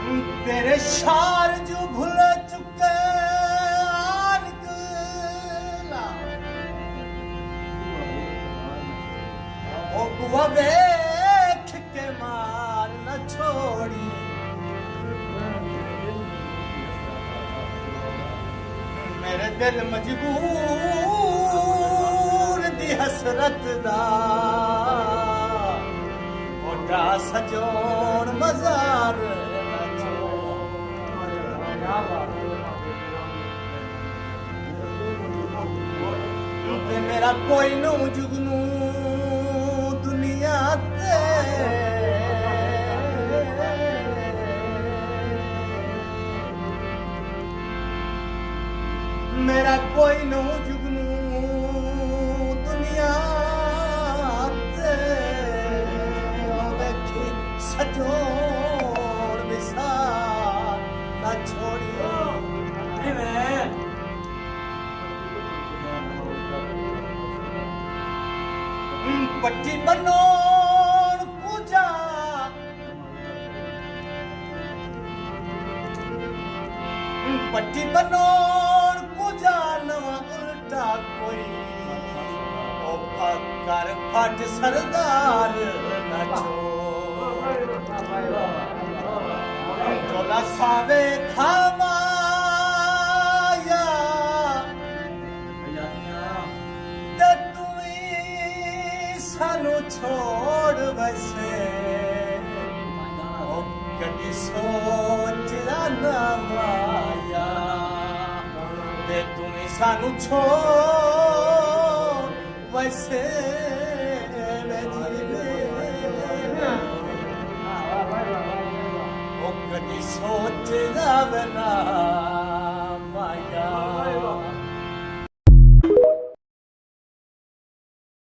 तेरे शार जो भूल चुके आनकला ओ बुआ वेख के मार न छोड़ी मेरे दिल मजबूर दी हसरत दा ओडा सजोण मजार ते मेरा कोई नू जुगनू दुनिया ते मेरा कोई नू जुगनू दुनिया ते वेखी सजोड़ विसार ना छोड़ियो पट्टी बनोड़ पूजा पट्टी बनोड़ पूजा नवा उल्टा कोई ओ कर फट सरदार नाचो जोला सावे खामाया ते तुई सानू छोड़ वैसे ओ कदी सोच ना माया ते तुई सानू छोड़ वैसे